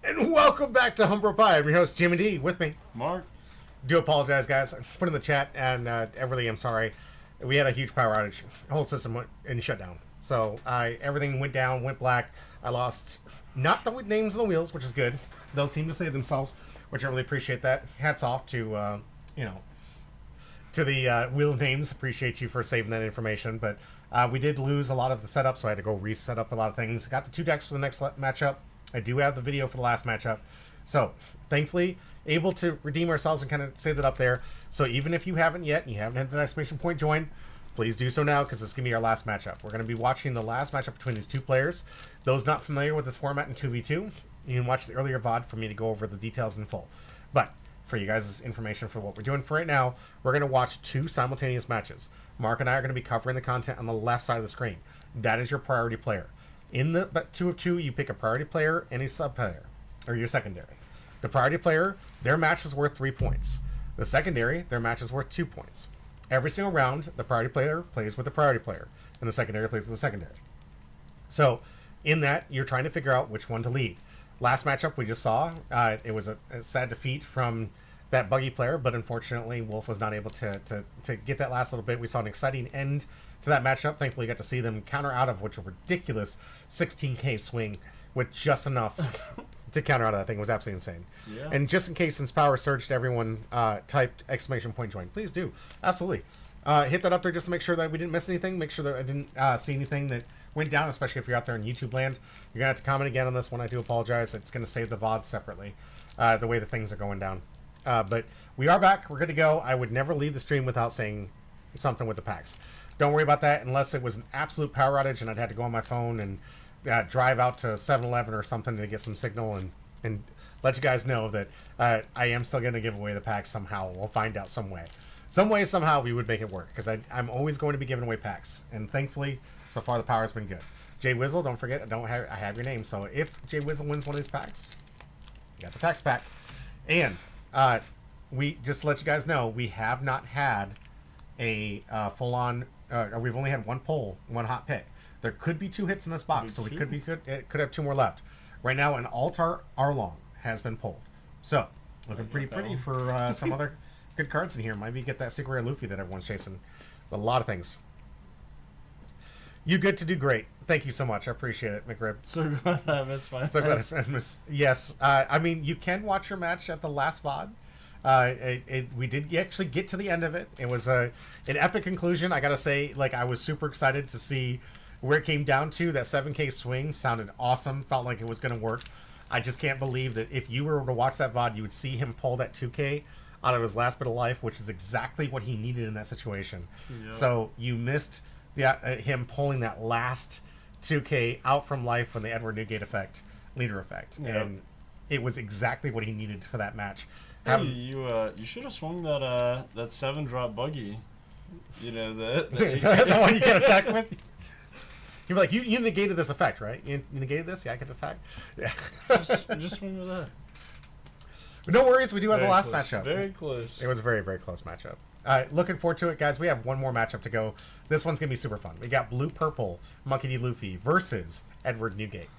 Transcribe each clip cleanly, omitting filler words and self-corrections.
And welcome back to Humber Pie. I'm your host, Jimmy D. With me, Mark. Do apologize, guys. I put in the chat, and I really am sorry. We had a huge power outage. The whole system went and shut down. So everything went down, went black. I lost not the names of the wheels, which is good. Those seem to save themselves, which I really appreciate that. Hats off to to the wheel names. Appreciate you for saving that information. But we did lose a lot of the setup, so I had to go reset up a lot of things. Got the 2 decks for the next matchup. I do have the video for the last matchup. So, thankfully, able to redeem ourselves and kind of save that up there. So, even if you haven't yet, and you haven't hit the exclamation point join, please do so now, because this is going to be our last matchup. We're going to be watching the last matchup between these two players. Those not familiar with this format in 2v2, you can watch the earlier VOD for me to go over the details in full. But, for you guys' information for what we're doing for right now, we're going to watch 2 simultaneous matches. Mark and I are going to be covering the content on the left side of the screen. That is your priority player. In the 2 of 2, you pick a priority player and a sub player, or your secondary. The priority player, their match is worth 3 points. The secondary, their match is worth 2 points. Every single round, the priority player plays with the priority player, and the secondary plays with the secondary. So, in that, you're trying to figure out which one to lead. Last matchup we just saw, it was a sad defeat from that buggy player, but unfortunately, Wolf was not able to get that last little bit. We saw an exciting end to that matchup. Thankfully, you got to see them counter out of which a ridiculous 16k swing with just enough to counter out of that thing. It was absolutely insane. Yeah. And just in case, since power surged, everyone typed exclamation point join. Please do. Absolutely. Hit that up there just to make sure that we didn't miss anything. Make sure that I didn't see anything that went down, especially if you're out there in YouTube land. You're going to have to comment again on this one. I do apologize. It's going to save the VOD separately, the way the things are going down. But we are back. We're good to go. I would never leave the stream without saying something with the packs. Don't worry about that unless it was an absolute power outage and I'd had to go on my phone and drive out to 7-Eleven or something to get some signal and let you guys know that I am still going to give away the packs somehow. We'll find out some way. Some way, somehow, we would make it work because I'm always going to be giving away packs. And thankfully, so far, the power's been good. Jay Wizzle, don't forget, I have your name. So if Jay Wizzle wins one of these packs, you got the packs pack. And we just to let you guys know, we have not had a full-on... we've only had 1 pull, 1 hot pick. There could be 2 hits in this box, so it could have 2 more left. Right now, an Altar Arlong has been pulled. So, looking pretty for some other good cards in here. Maybe get that secret rare Luffy that everyone's chasing. A lot of things. You good to do great. Thank you so much. I appreciate it, McRib. So glad I missed my So glad I missed. Yes. I mean, you can watch your match at the last VOD. We did actually get to the end of it. It was an epic conclusion. I gotta say, like, I was super excited to see where it came down to. That 7k swing sounded awesome. Felt like it was gonna work. I just can't believe that if you were to watch that VOD, you would see him pull that 2k out of his last bit of life, which is exactly what he needed in that situation. Yep. So you missed him pulling that last 2k out from life from the Edward Newgate effect, leader effect, yep. And it was exactly what he neid for that match. Hey, you should have swung that 7-drop buggy. You know that the one you can attack with. You're like, you negated this effect, right? You negated this? Yeah, I can attack. Yeah. just swing with that. But no worries, we do have the last matchup. Very close. It was a very, very close matchup. Looking forward to it, guys. We have 1 more matchup to go. This one's going to be super fun. We got Blue-Purple Monkey D. Luffy versus Edward Newgate.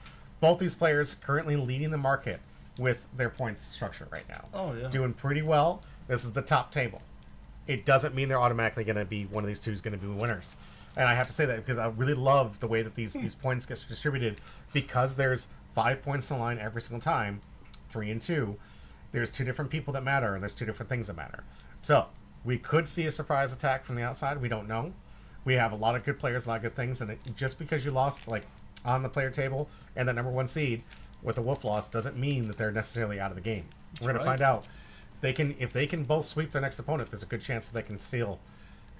Both these players currently leading the market with their points structure right now. Oh, yeah. Doing pretty well. This is the top table. It doesn't mean they're automatically going to be one of these two is going to be winners. And I have to say that because I really love the way that these points get distributed because there's 5 points in the line every single time, 3 and 2. There's 2 different people that matter, and there's 2 different things that matter. So, we could see a surprise attack from the outside. We don't know. We have a lot of good players, a lot of good things, and just because you lost, like, on the player table and the number 1 seed with the Wolf loss doesn't mean that they're necessarily out of the game. We're going to find out. If they can both sweep their next opponent, there's a good chance that they can steal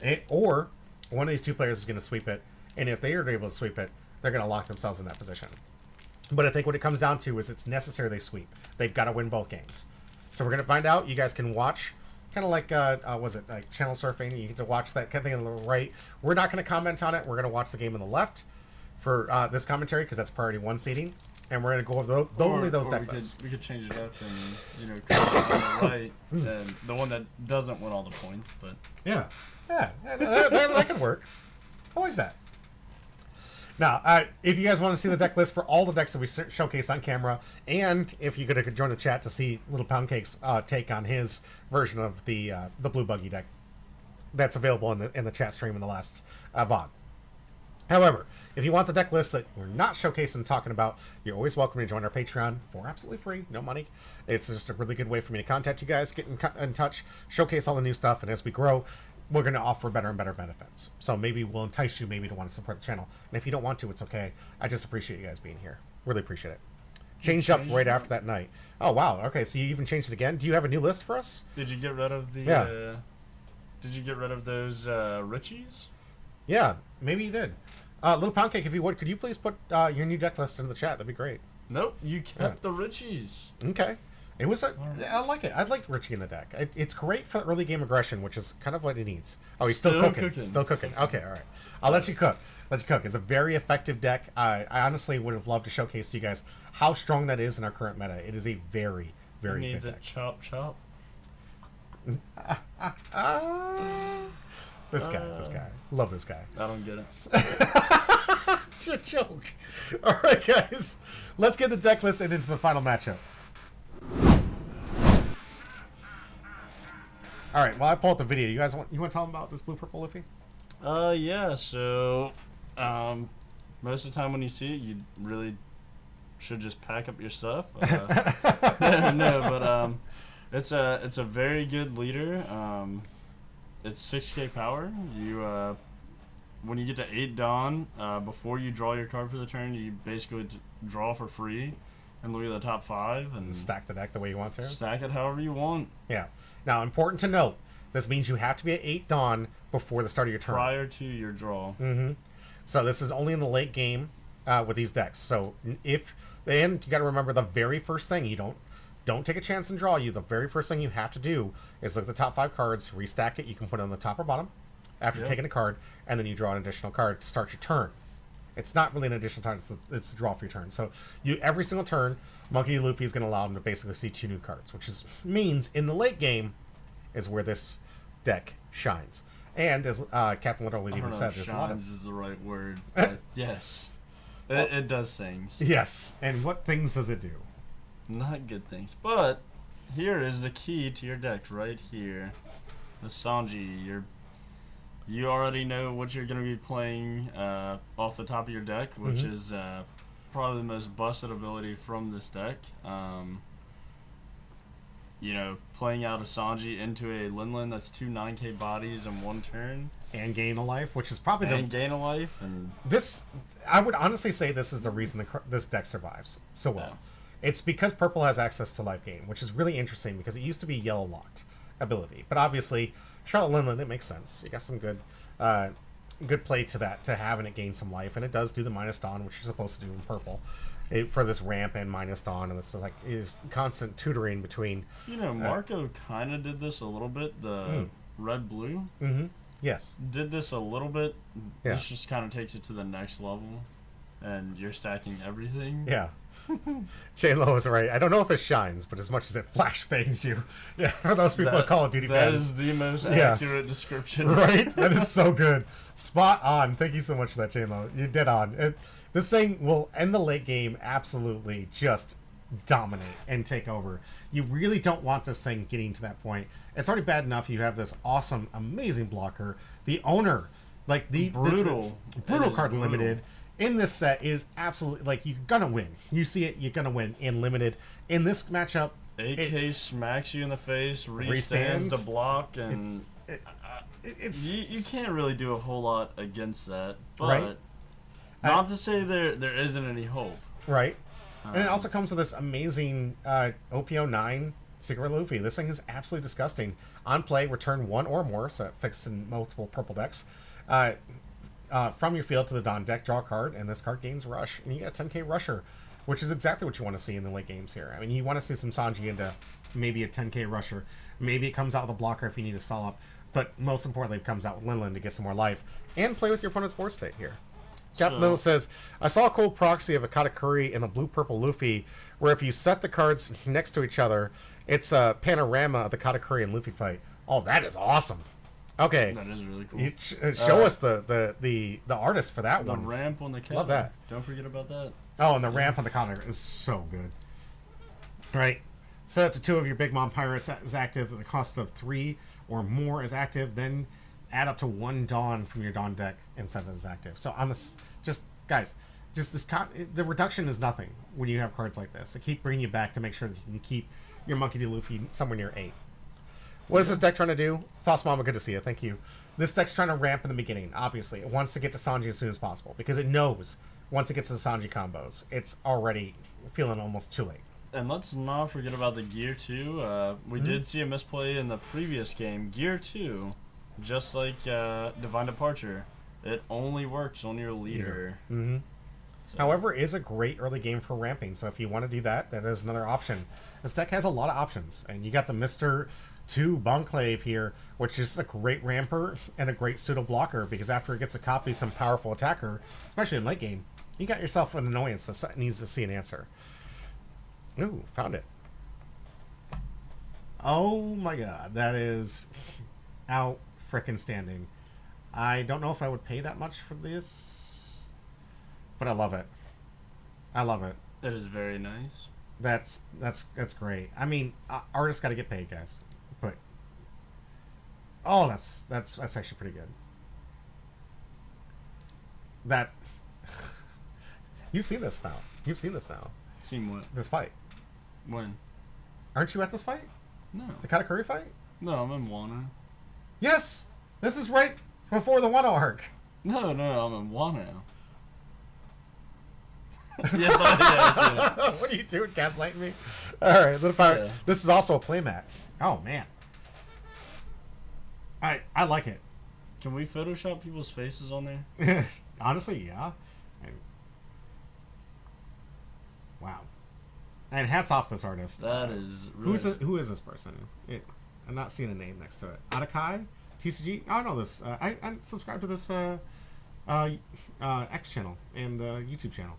it, or one of these 2 players is going to sweep it, and if they are able to sweep it, they're going to lock themselves in that position. But I think what it comes down to is it's necessary they sweep. They've got to win both games. So we're going to find out. You guys can watch, kind of like, was it like channel surfing? You get to watch that kind of thing on the right. We're not going to comment on it. We're going to watch the game on the left for this commentary because that's priority 1 seeding. And we're going to go over only those deck lists. We could change it up and, on the right, and the one that doesn't win all the points, but... Yeah, that could work. I like that. Now, if you guys want to see the deck list for all the decks that we showcased on camera, and if you're going to join the chat to see Little Pound Cake's take on his version of the blue buggy deck, that's available in the chat stream in the last VOD. However, if you want the deck list that we're not showcasing and talking about, you're always welcome to join our Patreon for absolutely free, no money. It's just a really good way for me to contact you guys, get in touch, showcase all the new stuff, and as we grow, we're going to offer better and better benefits. So maybe we'll entice you maybe to want to support the channel. And if you don't want to, it's okay. I just appreciate you guys being here. Really appreciate it. Changed up right after that night. Oh, wow. Okay, so you even changed it again? Do you have a new list for us? Did you get rid of the... Yeah. Did you get rid of those Richies? Yeah, maybe you did. Little Pound Cake, if you would, could you please put your new deck list into the chat? That'd be great. Nope, you kept the Richies. Okay. It was I like it. I like Richie in the deck. It's great for early game aggression, which is kind of what it needs. Oh, he's still cooking. Still cooking. Okay, all right. I'll let you cook. It's a very effective deck. I honestly would have loved to showcase to you guys how strong that is in our current meta. It is a very, very good deck. Chop, chop. This guy. Love this guy. I don't get it. It's your joke. All right, guys. Let's get the deck list and into the final matchup. All right. Well, I pull up the video. You guys want to tell them about this blue purple Luffy? Yeah. So, most of the time when you see it, you really should just pack up your stuff. It's a very good leader. It's 6k power. You when you get to 8 Dawn, before you draw your card for the turn, you basically draw for free and look at the top 5 and stack the deck the way you want to. Stack it however you want. Yeah. Now, important to note, this means you have to be at 8 Dawn before the start of your turn. Prior to your draw. Mm-hmm. So this is only in the late game with these decks. So and you got to remember the very first thing, you don't take a chance and draw you. The very first thing you have to do is look at the top 5 cards, restack it. You can put it on the top or bottom after taking a card, and then you draw an additional card to start your turn. It's not really an additional turn, it's the draw for your turn. So every single turn, Monkey D. Luffy is going to allow him to basically see 2 new cards, which means in the late game is where this deck shines. And as Captain Literally even said, there's a lot of... shines is the right word, but yes. It does things. Yes, and what things does it do? Not good things. But here is the key to your deck right here. The Sanji. You already know what you're going to be playing off the top of your deck, which is probably the most busted ability from this deck. Playing out a Sanji into a Linlin that's 2 9k bodies in 1 turn. And gain a life, which is probably gain a life. And this, I would honestly say this is the reason this deck survives so well. Yeah. It's because purple has access to life gain, which is really interesting because it used to be yellow locked ability. But obviously, Charlotte Linlin, it makes sense. You got some good play to that, to having it gain some life. And it does do the minus Dawn, which you're supposed to do in purple. For this ramp and minus Dawn, and this is constant tutoring between. Marco kind of did this a little bit. The red blue. Mm-hmm. Yes. Did this a little bit. Yeah. This just kind of takes it to the next level, and you're stacking everything. Yeah. J-Lo is right. I don't know if it shines, but as much as it flashbangs you, yeah. For those people at Call of Duty fans, that is the most accurate description. Right? That is so good. Spot on. Thank you so much for that, J-Lo. You did on. This thing will end the late game absolutely just dominate and take over. You really don't want this thing getting to that point. It's already bad enough you have this awesome, amazing blocker. The owner, the brutal card limited in this set is absolutely, you're gonna win. You see it, you're gonna win in limited. In this matchup, AK smacks you in the face, restands to block, and you can't really do a whole lot against that. But right? Not to say there isn't any hope. Right. And it also comes with this amazing OPO9 Secret Luffy. This thing is absolutely disgusting. On play, return 1 or more, so it fixes in multiple purple decks. From your field to the Dawn deck, draw a card, and this card gains Rush. And you get a 10k Rusher, which is exactly what you want to see in the late games here. I mean, you want to see some Sanji into maybe a 10k Rusher. Maybe it comes out with a blocker if you need to stall up. But most importantly, it comes out with Linlin to get some more life. And play with your opponent's board state here. Captain Little says, I saw a cool proxy of a Katakuri and the blue-purple Luffy, where if you set the cards next to each other, it's a panorama of the Katakuri and Luffy fight. Oh, that is awesome. Okay. That is really cool. Show us the artist for that The one. ramp on the cover. Love that. Don't forget about that. Oh, and the ramp on the counter is so good. Right. Set up to 2 of your Big Mom Pirates is active. The cost of 3 or more is active. Then add up to 1 Dawn from your Dawn deck and set it as active. So on this, guys, the reduction is nothing when you have cards like this. They keep bringing you back to make sure that you can keep your Monkey D. Luffy somewhere near 8. What is this deck trying to do? Sauce Mama, good to see you. Thank you. This deck's trying to ramp in the beginning, obviously. It wants to get to Sanji as soon as possible because it knows once it gets to the Sanji combos, it's already feeling almost too late. And let's not forget about the Gear 2. We did see a misplay in the previous game. Gear 2, just like Divine Departure, it only works on your leader. Mm-hmm. So. However, it is a great early game for ramping, so if you want to do that, that is another option. This deck has a lot of options, and you got the Mr. 2 Bonclave here, which is a great ramper and a great pseudo blocker, because after it gets a copy of some powerful attacker, especially in late game, you got yourself an annoyance that needs to see an answer. Ooh, found it. Oh my god, that is out frickin' standing. I don't know if I would pay that much for this, but I love it. I love it. It is very nice. That's great. I mean, artists got to get paid, guys. But that's actually pretty good. That you've seen this now. You've seen this now. Seen what? This fight. When? Aren't you at this fight? No. The Katakuri fight? No, I'm in Wano. Yes. This is right before the Wano arc. No, I'm in Wano. Yes, I did. What are you doing, gaslighting me? All right, little pirate. Yeah. This is also a playmat. Oh man, I like it. Can we Photoshop people's faces on there? Honestly, yeah. Wow. And hats off to this artist. That is really... Who is this person? I'm not seeing a name next to it. Atakai? TCG? Oh, I know this. I subscribe to this X channel and YouTube channel.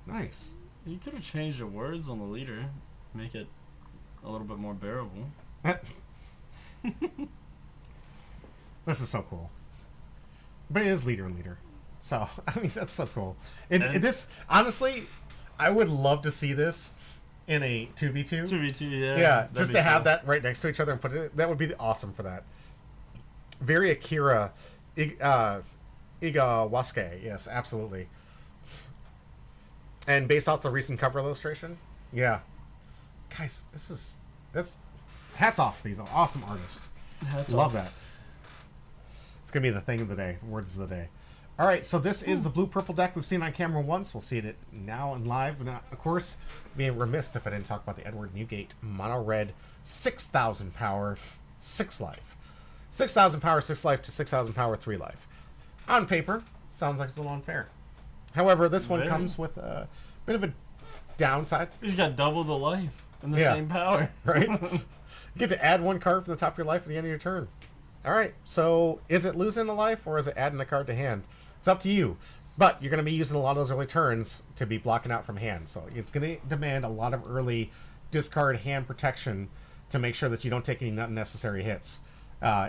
Nice. You could have changed the words on the leader, make it a little bit more bearable. This is so cool. But it is leader. So, I mean, that's so cool. And this, honestly, I would love to see this in a 2v2. 2v2, yeah. Yeah, just to have that right next to each other and put it, that would be awesome for that. Very Akira Igawasuke, yes, absolutely. And based off the recent cover illustration, yeah. Guys, this hats off to these awesome artists. Love that. It's going to be the thing of the day, words of the day. All right, so this is the blue-purple deck we've seen on camera once. We'll see it now in live. But of course, being remiss if I didn't talk about the Edward Newgate mono-red 6,000 power, 6 life. 6,000 power, 6 life to 6,000 power, 3 life. On paper, sounds like it's a little unfair. However, this one comes with a bit of a downside. He's got double the life and the same power. Right? You get to add 1 card from the top of your life at the end of your turn. All right, so is it losing a life or is it adding a card to hand? It's up to you. But you're going to be using a lot of those early turns to be blocking out from hand. So it's going to demand a lot of early discard hand protection to make sure that you don't take any unnecessary hits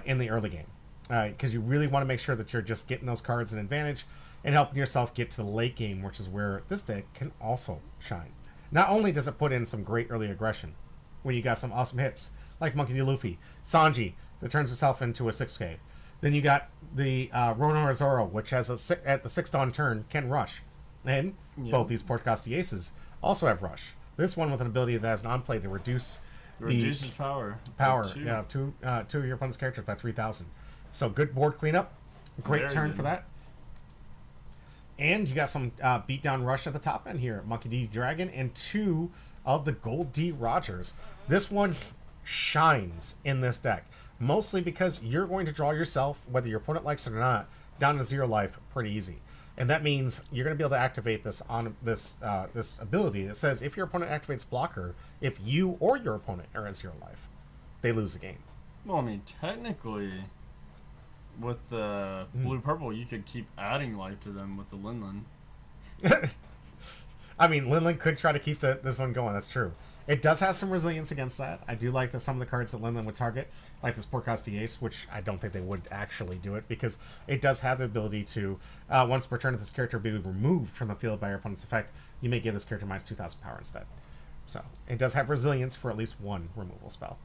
in the early game. Because you really want to make sure that you're just getting those cards an advantage and helping yourself get to the late game, which is where this deck can also shine. Not only does it put in some great early aggression, when you got some awesome hits, like Monkey D. Luffy, Sanji, that turns itself into a 6K. Then you got the Rono Zoro, which has at the 6th on turn can rush. And both these Portcasti Aces also have rush. This one with an ability that has an on-play to reduces power. Yeah, two of your opponent's characters by 3,000. So good board cleanup. Great turn for that. And you got some beatdown rush at the top end here. Monkey D. Dragon and 2 of the Gold D. Rogers. This one shines in this deck. Mostly because you're going to draw yourself, whether your opponent likes it or not, down to 0 life pretty easy. And that means you're going to be able to activate this on this ability that says if your opponent activates blocker, if you or your opponent are at 0 life, they lose the game. Well, I mean, technically, with the blue-purple, you could keep adding life to them with the Linlin. I mean, Linlin could try to keep this one going. That's true. It does have some resilience against that. I do like that some of the cards that Linland would target, like this Porcosti Ace, which I don't think they would actually do it, because it does have the ability to, once per turn, if this character be removed from the field by your opponent's effect, you may give this character minus 2,000 power instead. So it does have resilience for at least one removal spell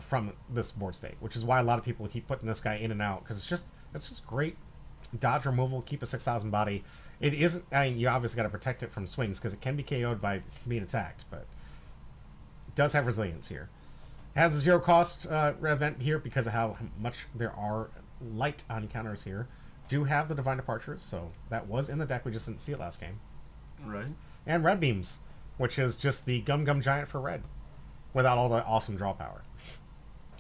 from this board state, which is why a lot of people keep putting this guy in and out, because it's just great dodge removal, keep a 6,000 body. It isn't. I mean, you obviously got to protect it from swings because it can be KO'd by being attacked, but it does have resilience here. It has a 0 cost event here because of how much there are light on counters here. Do have the Divine Departures, so that was in the deck. We just didn't see it last game. Right. And Red Beams, which is just the Gum Gum Giant for red, without all the awesome draw power,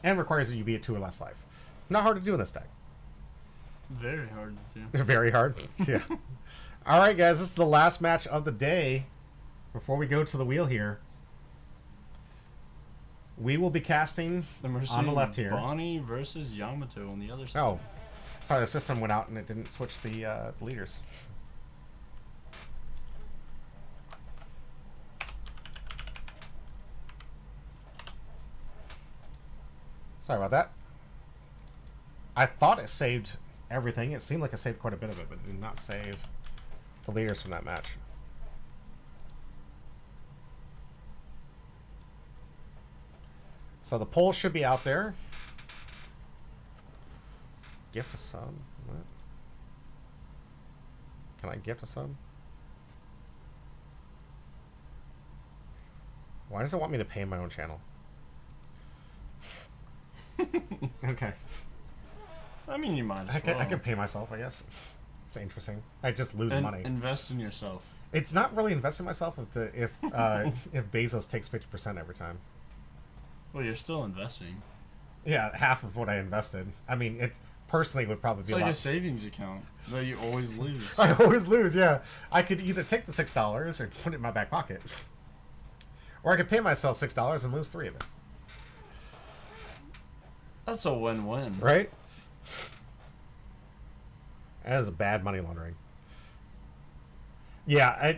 and requires that you be at 2 or less life. Not hard to do in this deck. Very hard to do. Very hard. Yeah. All right, guys. This is the last match of the day. Before we go to the wheel here, we will be casting on the left here. Bonnie versus Yamato on the other side. Oh, sorry. The system went out and it didn't switch the leaders. Sorry about that. I thought it saved everything. It seemed like it saved quite a bit of it, but it did not save the leaders from that match. So the poll should be out there. Gift a sub? What? Can I gift a sub? Why does it want me to pay my own channel? Okay. I mean, you might as well. I can pay myself, I guess. It's interesting. I just lose money. Invest in yourself. It's not really investing in myself if Bezos takes 50% every time. Well, you're still investing. Yeah, half of what I invested. I mean, it personally would probably It's be like a lot. a savings account that you always lose. I always lose, yeah. I could either take the $6 or put it in my back pocket. Or I could pay myself $6 and lose 3 of it. That's a win-win. Right? That is a bad money laundering. Yeah,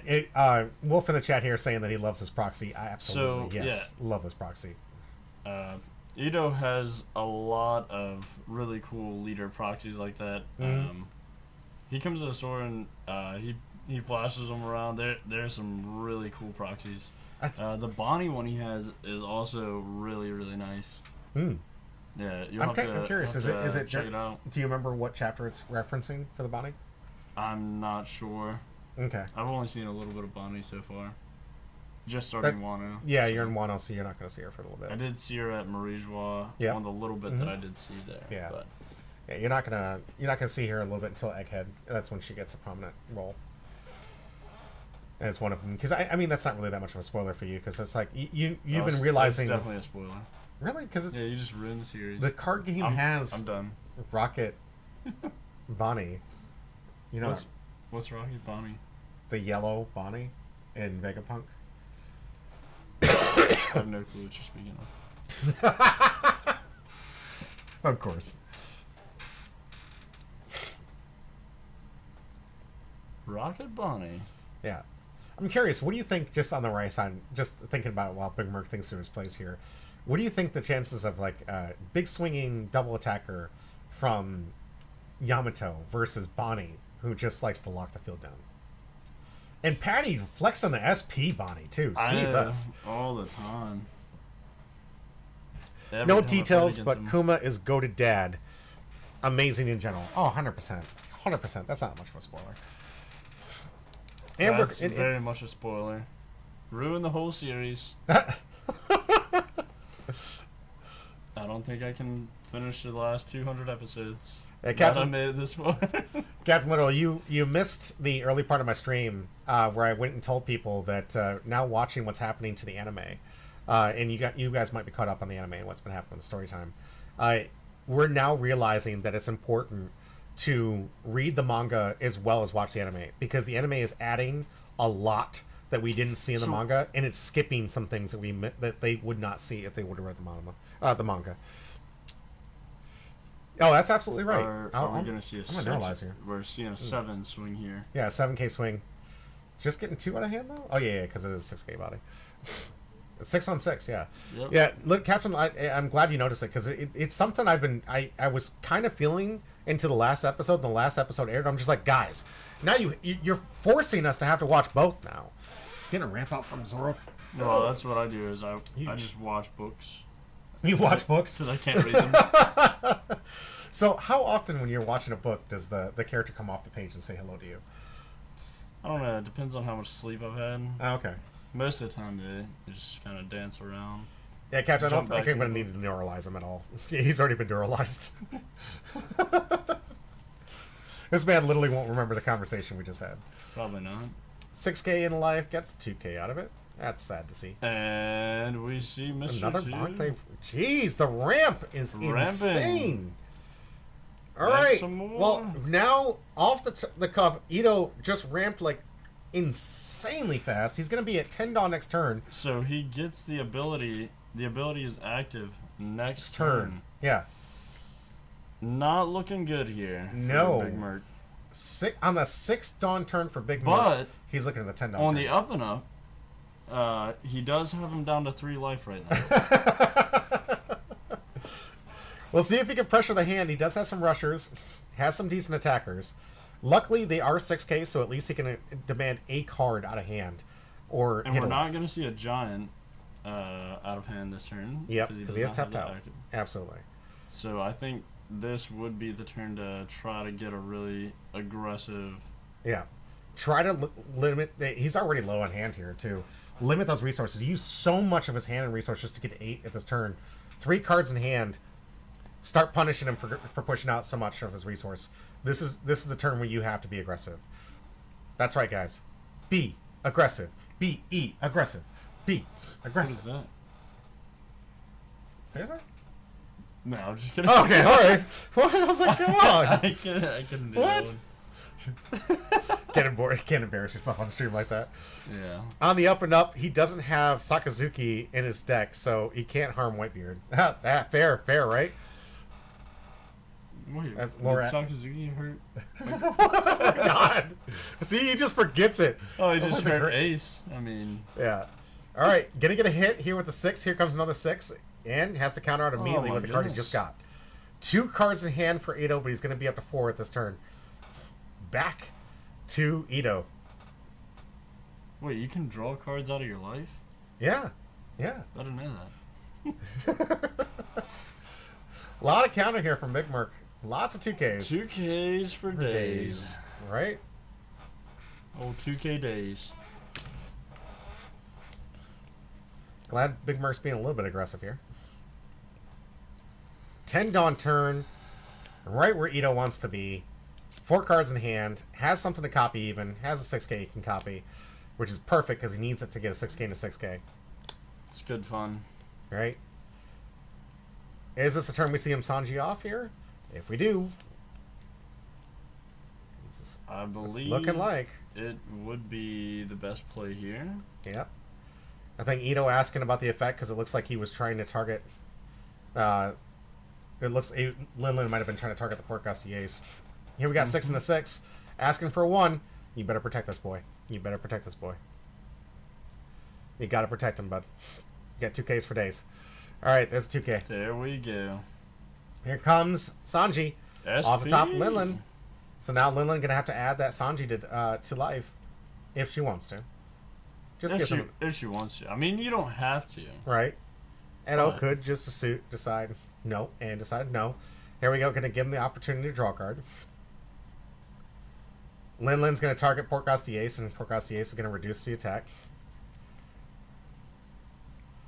Wolf in the chat here saying that he loves his proxy. I absolutely, love this proxy. Ito has a lot of really cool leader proxies like that. Mm-hmm. He comes to the store and he flashes them around. There's some really cool proxies. The Bonnie one he has is also really, really nice. Yeah, I'm curious. Is it check it out? Do you remember what chapter it's referencing for the Bonnie? I'm not sure. Okay. I've only seen a little bit of Bonnie so far. Just starting Wano. Yeah, you're in Wano, so you're not going to see her for a little bit. I did see her at Marie-Joie. Yeah. On the little bit that I did see there. Yeah. But. Yeah, you're not gonna see her a little bit until Egghead. That's when she gets a prominent role. And it's one of them because I mean that's not really that much of a spoiler for you because it's like you've been realizing. It's definitely a spoiler. Really? Because it's you just ruined the series. The card game has. I'm done. Rocket, Bonnie. You know what's Rocket Bonnie? The yellow Bonnie in Vegapunk. I have no clue what you're speaking of. Of course. Rocket Bonnie. Yeah. I'm curious, what do you think, just on the right side, just thinking about it while Big Merc thinks through his plays here, what do you think the chances of, like, big swinging double attacker from Yamato versus Bonnie, who just likes to lock the field down? And Patty flex on the SP Bonnie, too. All the time. No details, but Kuma is goated dad. Amazing in general. Oh, 100%. 100%. That's not much of a spoiler. And that's very much a spoiler. Ruin the whole series. I don't think I can finish the last 200 episodes. I made it this far. Captain Little, you missed the early part of my stream where I went and told people that now watching what's happening to the anime, and you guys might be caught up on the anime and what's been happening in the story time. We're now realizing that it's important to read the manga as well as watch the anime because the anime is adding a lot that we didn't see in the manga, and it's skipping some things that they would not see if they would have read the manga. Oh, that's absolutely right. Are we going to see a 7? We're seeing a 7 swing here. Yeah, 7K swing. Just getting 2 out of hand though. Oh yeah, because it is 6K body. 6 on 6, yeah. Yep. Yeah, look, Captain, I'm glad you noticed it, because it's something I was kind of feeling into the last episode, and the last episode aired. I'm just like, guys, now you're forcing us to have to watch both now. Getting a ramp out from Zoro. Well, that's what I do, is I just watch books. You watch books? Because I can't read them. So, how often when you're watching a book does the character come off the page and say hello to you? I don't know. It depends on how much sleep I've had. Oh, okay. Most of the time, they just kind of dance around. Yeah, Captain, I don't Jump think back I'm going to in. need to neuralize him at all. He's already been neuralized. This man literally won't remember the conversation we just had. Probably not. 6K in life gets 2K out of it. That's sad to see. And we see Mr. Another Two. Bonk. Jeez, the ramp is Ramping. insane. All Ramp right. some more. Well, now off the cuff, Ito just ramped like insanely fast. He's going to be at 10 dawn next turn. So he gets the ability. The ability is active next Turn. turn. Yeah. Not looking good here. No. For Big Merc. On the 6th dawn turn for Big Mark, But he's looking at the 10 dawn on turn. the up and up, he does have him down to 3 life right now. We'll see if he can pressure the hand. He does have some rushers, has some decent attackers. Luckily, they are 6K, so at least he can demand a card out of hand. Or And hit we're a not going to see a giant out of hand this turn. Yep, does because he has not have tapped that out. active. Absolutely. So I think this would be the turn to try to get a really aggressive. Yeah. Try to limit. He's already low on hand here, too. Limit those resources. Use so much of his hand and resources just to get to 8 at this turn. 3 cards in hand. Start punishing him for pushing out so much of his resource. This is the turn where you have to be aggressive. That's right, guys. Be aggressive. Be aggressive. Be What aggressive. is that? Seriously? No, I'm just kidding. Okay, all right. What? I was like, come on. I couldn't do What? that one. Can't embarrass yourself on stream like that. Yeah. On the up and up, he doesn't have Sakazuki in his deck, so he can't harm Whitebeard. Fair, right? Wait, That's did Laura- Sakazuki hurt? Oh, God. See, he just forgets it. Oh, he That's just like the hurt gr- Ace. I mean, Yeah. All right, gonna get a hit here with the 6. Here comes another 6, and has to counter out immediately my with the card he goodness. just got. 2 cards in hand for Ito, but he's gonna be up to 4 at this turn. Back to Ito. wait, you can draw cards out of your life? Yeah. I didn't know that. A lot of counter here from Big Merc. Lots of 2Ks. 2Ks for for days. Right? Old 2K days. Glad Big Merc's being a little bit aggressive here. 10 Dawn turn. Right where Ito wants to be. 4 cards in hand. Has something to copy even. Has a 6K he can copy. Which is perfect because he needs it to get a 6K into 6K. It's good fun. Right? Is this the turn we see him Sanji off here? If we do. I It's believe looking like. it would be the best play here. Yep. I think Ito asking about the effect because it looks like he was trying to target. It looks Linlin might have been trying to target the Port Ace. Here we got 6 and a 6, asking for a 1. You better protect this boy. You better protect this boy. You gotta protect him, bud. You got 2Ks for days. All right, there's a 2K. There we go. Here comes Sanji off the top. SP. Linlin. So now Linlin gonna have to add that Sanji to life if she wants to. Just If get she, some. if she wants to. I mean, you don't have to. Right. Edo But- could just decide no and decide no. Here we go. Going to give him the opportunity to draw a card. Linlin's going to target Port Ace, and Port Ace is going to reduce the attack.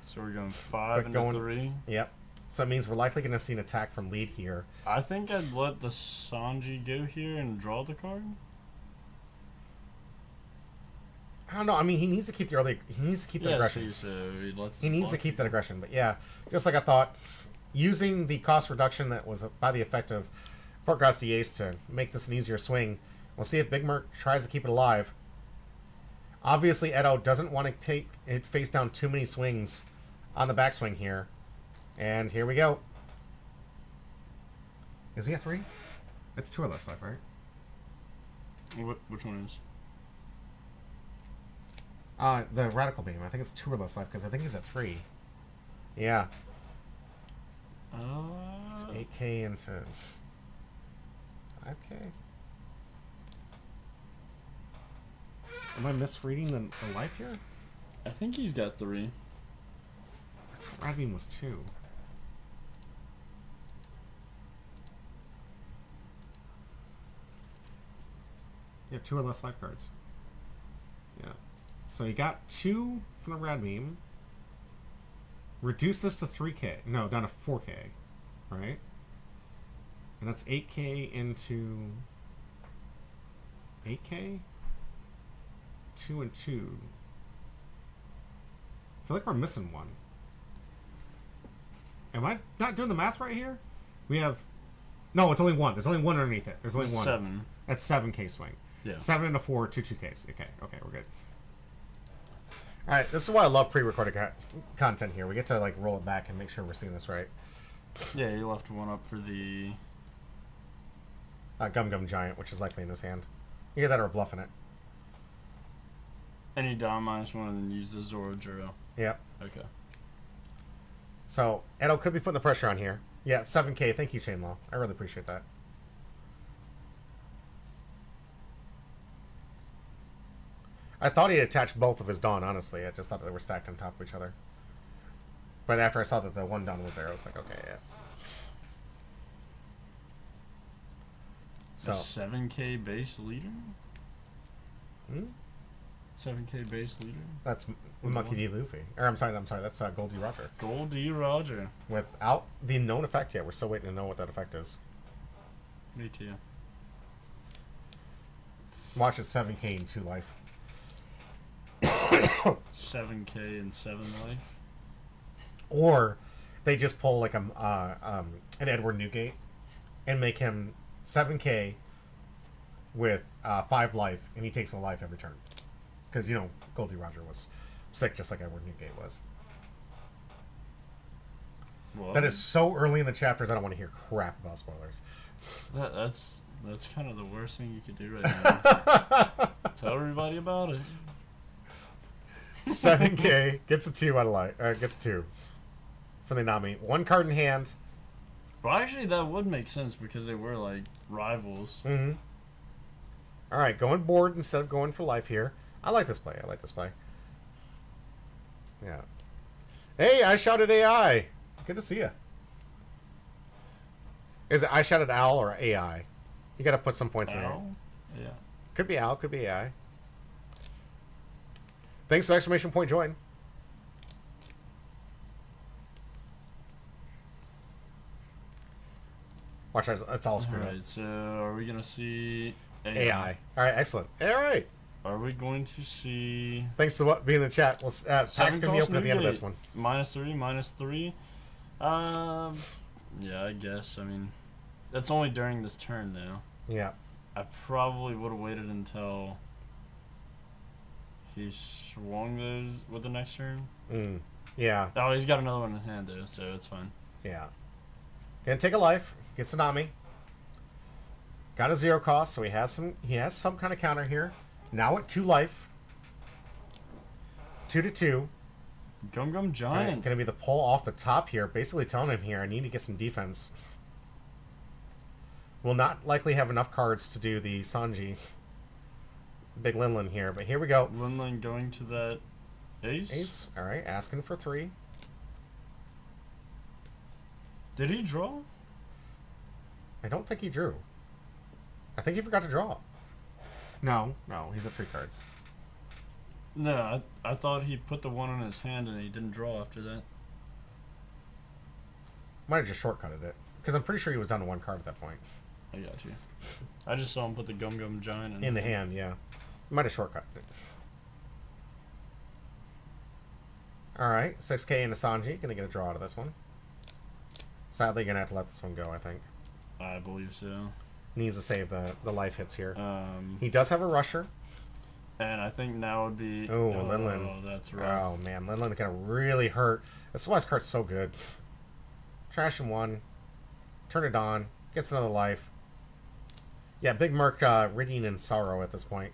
So we're going 5 But into 3. Yep. So it means we're likely going to see an attack from lead here. I think I'd let the Sanji go here and draw the card. I don't know. I mean, he needs to keep the early. He needs to keep the aggression. So He needs to keep that aggression. But yeah, just like I thought, using the cost reduction that was by the effect of Port Ace to make this an easier swing. We'll see if Big Merc tries to keep it alive. Obviously, Edo doesn't want to take it face down too many swings on the backswing here. And here we go. Is he a 3? It's 2 or less life, right? Which one is? The Radical Beam. I think it's 2 or less life because I think he's at 3. Yeah. It's 8k into 5k. Am I misreading the life here? I think he's got 3. Rad Beam was 2. You have 2 or less life cards. Yeah. So you got 2 from the Rad Beam. Reduce this to 3k. No, down to 4k. Right? And that's 8k into 8k? 2 and 2. I feel like we're missing one. Am I not doing the math right here? We have... No, it's only 1. There's only 1 underneath it. There's only It's 1. 7. That's 7k swing. Yeah. 7 into 4, 2s. Okay, we're good. Alright, this is why I love pre-recorded content here. We get to like roll it back and make sure we're seeing this right. Yeah, he left one up for the... Gum Gum Giant, which is likely in his hand. Either that or bluffing it. Any down -1 and then use the Zoro Juro. Yep. Okay. So, Edo could be putting the pressure on here. Yeah, 7k. Thank you, Shane Law. I really appreciate that. I thought he attached both of his Dawn, honestly. I just thought they were stacked on top of each other. But after I saw that the one Dawn was there, I was like, okay, yeah. So, A 7k base leader? 7k base leader? That's Monkey D. Luffy. Or I'm sorry, that's Goldie Roger. Goldie Roger. Without the known effect yet. We're still waiting to know what that effect is. Me too. Watch it 7k in 2 life. 7k and 7 life. Or they just pull like an Edward Newgate and make him 7k with 5 life, and he takes a life every turn. Because, you know, Goldie Roger was sick just like Edward Newgate was. Well, That is so early in the chapters, I don't want to hear crap about spoilers. That's kind of the worst thing you could do right now. Tell everybody about it. 7k, gets a 2 out of life. Gets a 2 for the Nami. 1 card in hand. Well, actually, that would make sense because they were, like, rivals. Mm-hmm. Alright, going board instead of going for life here. I like this play. Yeah. Hey, I shouted AI. Good to see you. Is it I shouted Al or AI? You got to put some points in there. Al? Yeah. Could be Al, could be AI. Thanks for exclamation point join. Watch, it's all screwed Alright, so are we going to see up. AI. Alright, excellent. Alright. Are we going to see... Thanks to being in the chat. Well, Pack's going to be open at the end of this one. -3, -3. Yeah, I guess. I mean, that's only during this turn, though. Yeah. I probably would have waited until he swung those with the next turn. Yeah. Oh, he's got another one in hand, though, so it's fine. Yeah. Gonna take a life. Get Tsunami. Got a 0 cost, so he has some kind of counter here. Now at 2 life. 2 to 2. Gum Gum Giant. Right, gonna be the pull off the top here, basically telling him here I need to get some defense. Will not likely have enough cards to do the Sanji. Big Linlin here, but here we go. Linlin going to that ace. Ace. Alright, asking for 3. Did he draw? I don't think he drew. I think he forgot to draw. No, he's at 3 cards. No, I thought he put the one in his hand and he didn't draw after that. Might have just shortcutted it. Because I'm pretty sure he was down to 1 card at that point. I got you. I just saw him put the Gum Gum Giant In the hand, yeah. Might have shortcutted it. Alright, 6k into Sanji. Gonna get a draw out of this one. Sadly, gonna have to let this one go, I think. I believe so. Needs to save the life hits here. He He does have a rusher. And I think now would be... Oh, Linlin. Oh, that's right. Oh, man. Linlin gonna really hurt. That's why his card's so good. Trash him 1. Turn it on. Gets another life. Yeah, Big Merc rigging in sorrow at this point.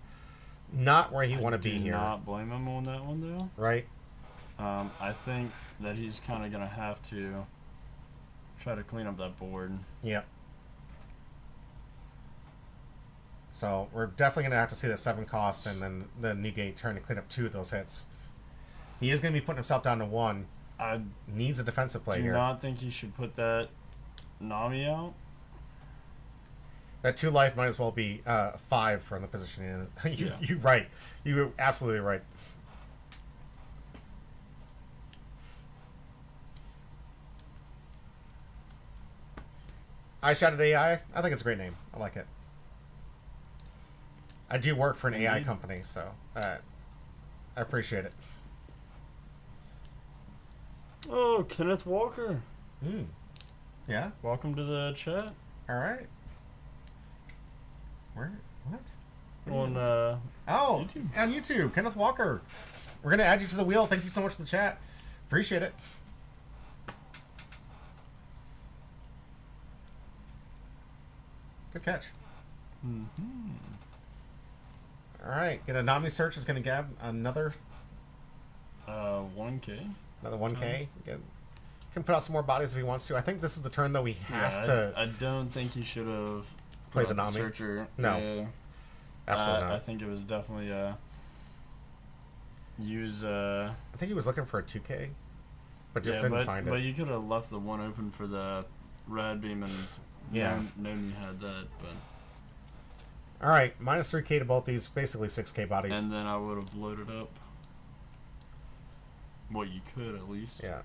not where he want to be Do here. not blame him on that one though. Right? I think that he's kind of gonna have to try to clean up that board. Yep. So we're definitely going to have to see the 7 cost and then the negate trying to clean up 2 of those hits. He is going to be putting himself down to 1. I Needs a defensive play do here. not think he should put that Nami out. That 2 life might as well be 5 from the position he is. You're right. You're absolutely right. I Shouted AI. I think it's a great name. I like it. I do work for an AI company, so I appreciate it. Oh, Kenneth Walker. Yeah? Welcome to the chat. All right. Where? What? On Oh, YouTube. on YouTube. Kenneth Walker. We're going to add you to the wheel. Thank you so much for the chat. Appreciate it. Good catch. All right. Get a Nami search is going to get another 1K. Another 1K. Can put out some more bodies if he wants to. I think this is the turn, though, he has to... I don't think he should have played the put out Nami. Searcher. No. Yeah. Absolutely not. I think it was definitely use... I think he was looking for a 2K, but just didn't find it. But you could have left the one open for the Rad Beam and known you had that. But all right, minus 3K to both these, basically 6K bodies. And then I would have loaded up what you could at least. Yeah.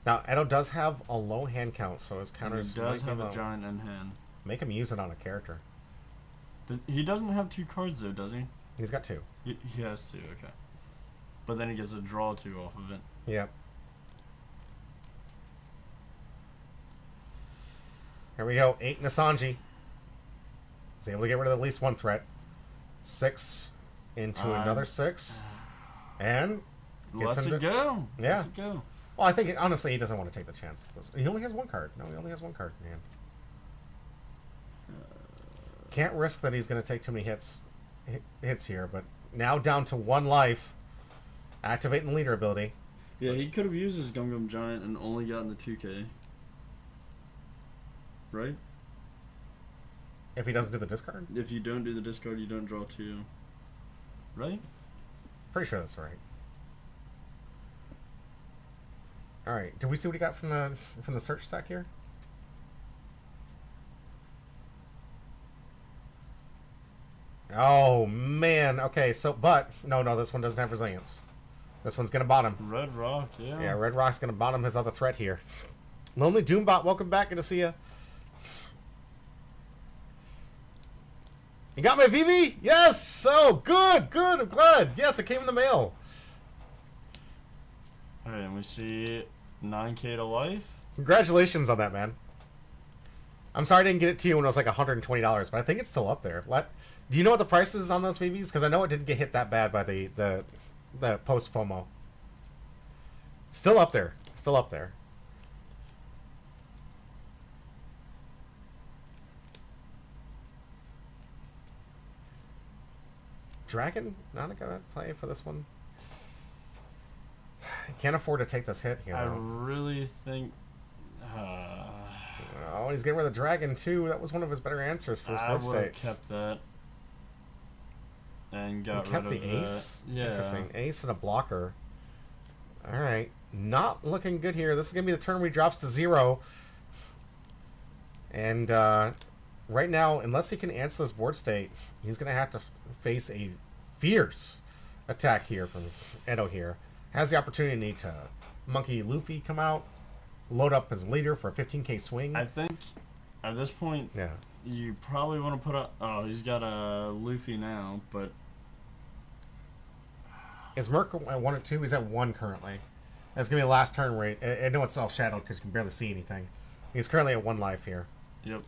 Now, Edo does have a low hand count, so his counters He does might be have low. a giant in hand. Make him use it on a character. He doesn't have 2 cards though, does he? He's got 2. He has 2, okay. But then he gets a draw 2 off of it. Yep. Here we go. 8 Nasanji. He's able to get rid of at least 1 threat. 6 into another 6. And gets Let's him it go. Yeah. Let's it go. Well, I think, honestly, he doesn't want to take the chance. He only has 1 card. No, he only has 1 card in hand. Can't risk that he's going to take too many hits here, but now down to 1 life. Activating the leader ability. Yeah, he could have used his Gum Gum Giant and only gotten the 2K. Right? If he doesn't do the discard? If you don't do the discard, you don't draw 2. Right? Pretty sure that's right. All right. Did we see what he got from the search stack here? Oh man. Okay. So, but no, this one doesn't have resilience. This one's gonna bottom. Red Rock, yeah. Yeah, Red Rock's gonna bottom his other threat here. Lonely Doombot, welcome back. Good to see you. You got my VV? Yes! Oh, good, good. I'm glad. Yes, it came in the mail. Alright, and we see 9K to life. Congratulations on that, man. I'm sorry I didn't get it to you when it was like $120, but I think it's still up there. Do you know what the price is on those VVs? Because I know it didn't get hit that bad by the post FOMO. Still up there. Still up there. Dragon? Not gonna play for this one. Can't afford to take this hit here. I really think... Oh, he's getting rid of the dragon too. That was one of his better answers for his board I would have state. kept that. And got Kept rid of the ace? Yeah. Interesting. Ace and a blocker. Alright. Not looking good here. This is going to be the turn where he drops to 0. And right now, unless he can answer this board state, he's going to have to face a fierce attack here from Edo here. Has the opportunity to Monkey Luffy come out, load up his leader for a 15k swing. I think at this point, Yeah. you probably want to put up... Oh, he's got a Luffy now, but... Is Merc at 1 or 2? He's at 1 currently. That's going to be the last turn where... I know it's all shadowed because you can barely see anything. He's currently at 1 life here. Yep.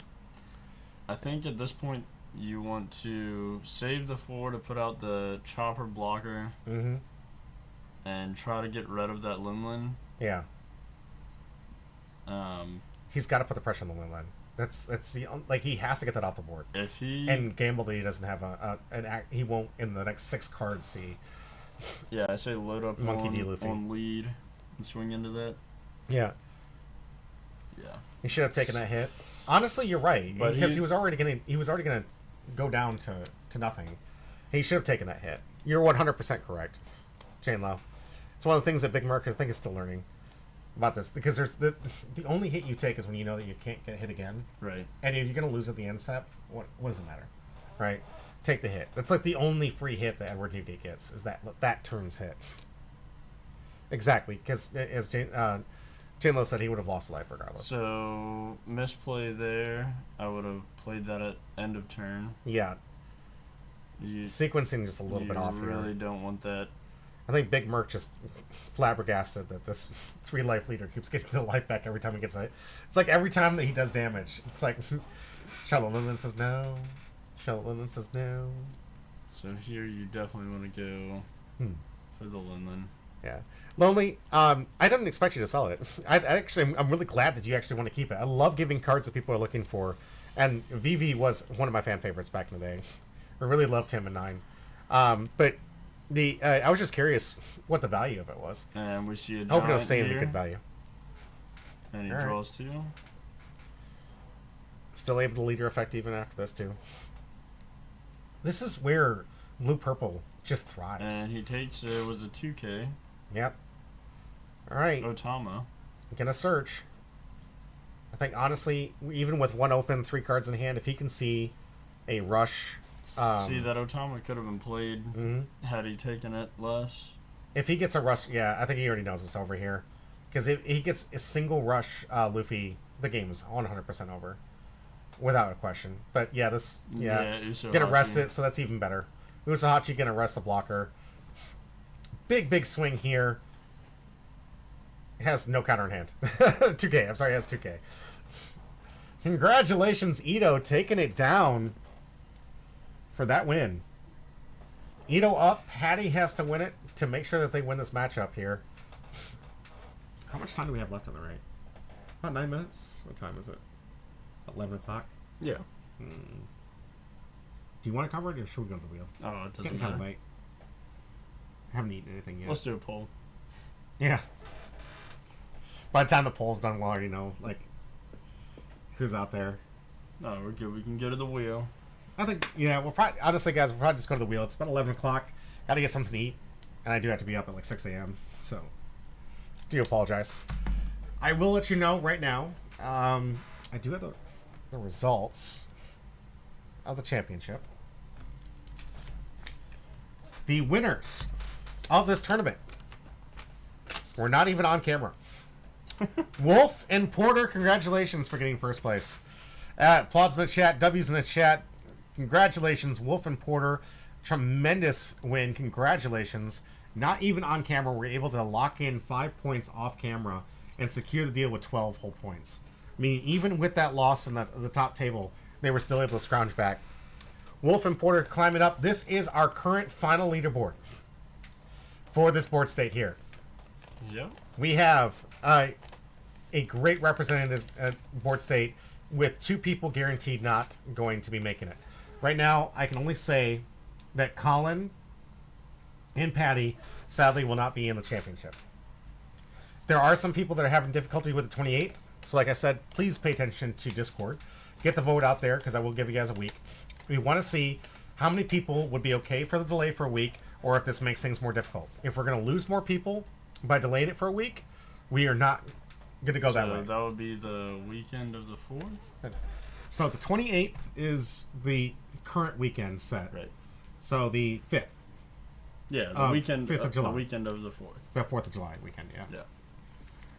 I think at this point, you want to save the 4 to put out the chopper blocker. Mm-hmm. And try to get rid of that Linlin. Yeah. He's got to put the pressure on the win line. That's the like he has to get that off the board If he and gamble that he doesn't have he won't in the next 6 cards see. Yeah, I say load up Monkey D. Luffy. on lead and swing into that. Yeah, Yeah. he should have taken that hit. Honestly, you're right, But because he was already gonna go down to nothing. He should have taken that hit. You're 100% correct, Jane Lowe. It's one of the things that Big Merc I think is still learning about this, because there's the only hit you take is when you know that you can't get hit again, Right. and if you're gonna lose at the end step, what does it matter, right? Take the hit. That's like the only free hit that Edward Newgate gets is that turn's hit. Exactly, because as Jane Lowe said, he would have lost a life regardless. So misplay there. I would have played that at end of turn. Yeah, You sequencing just a little bit off You here. really don't want that. I think Big Merc just flabbergasted that this 3 life leader keeps getting the life back every time he gets hit. It's like every time that he does damage, it's like Charlotte Lindland says no. Charlotte Lindland says no. So here you definitely want to go for the Linland. Yeah. Lonely, I didn't expect you to sell it. I'm really glad that you actually want to keep it. I love giving cards that people are looking for. And VV was one of my fan favorites back in the day. I really loved him in 9. But I was just curious what the value of it was. And we see a I hope it'll giant stay in here, good value. and he All right. draws 2. Still able to leader effect even after this, too. This is where blue-purple just thrives. And he takes was a 2K. Yep. All right. Otama. Gonna search. I think, honestly, even with 1 open, 3 cards in hand, if he can see a rush... See, that Otama could have been played had he taken it less. If he gets a rush, yeah, I think he already knows it's over here. Because if he gets a single rush Luffy, the game is 100% over. Without a question. But yeah, this, Usohachi. Gonna rest it, so that's even better. Usohachi gonna rest the blocker. Big swing here. Has no counter in hand. 2K, I'm sorry, has 2K. Congratulations, Ito, taking it down for that win. Ito up. Patty has to win it to make sure that they win this matchup here. How much time do we have left on the right? About 9 minutes? What time is it? 11 o'clock? Yeah. Do you want to cover it, or should we go to the wheel? Oh, it It's doesn't getting kind of matter. late. I haven't eaten anything yet. Let's do a poll. Yeah. By the time the poll's done, we'll already know, like, who's out there. No, we're good. We can go to the wheel. I think, yeah, we'll probably, honestly, guys, we'll probably just go to the wheel. It's about 11 o'clock. Gotta get something to eat. And I do have to be up at like 6 a.m. So, do apologize. I will let you know right now. I do have the results of the championship. The winners of this tournament were not even on camera. Wolf and Porter, congratulations for getting first place. Applauds in the chat, W's in the chat. Congratulations, Wolf and Porter. Tremendous win. Congratulations. Not even on camera, we're able to lock in 5 points off camera and secure the deal with 12 whole points. Meaning, even with that loss in the top table, they were still able to scrounge back. Wolf and Porter climbing up. This is our current final leaderboard for this board state here. Yep. We have a great representative board state with 2 people guaranteed not going to be making it. Right now, I can only say that Colin and Patty sadly will not be in the championship. There are some people that are having difficulty with the 28th. So like I said, please pay attention to Discord. Get the vote out there because I will give you guys a week. We want to see how many people would be okay for the delay for a week, or if this makes things more difficult. If we're going to lose more people by delaying it for a week, we are not going to go that way. So that would be the weekend of the 4th? So the 28th is the current weekend set. Right. So the 5th. Yeah, the weekend 5th of July. The weekend of the 4th. The 4th of July weekend, yeah. Yeah.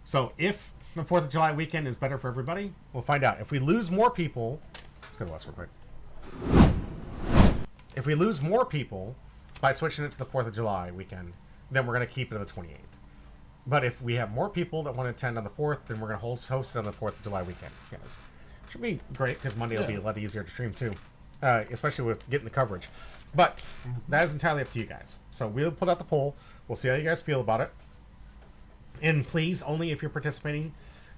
So if the 4th of July weekend is better for everybody, we'll find out. If we lose more people... Let's go to West real quick. If we lose more people by switching it to the 4th of July weekend, then we're going to keep it on the 28th. But if we have more people that want to attend on the 4th, then we're going to host it on the 4th of July weekend. Yes. Should be great because Monday will be a lot easier to stream too, especially with getting the coverage. But that is entirely up to you guys. So we'll put out the poll. We'll see how you guys feel about it. And please, only if you're participating,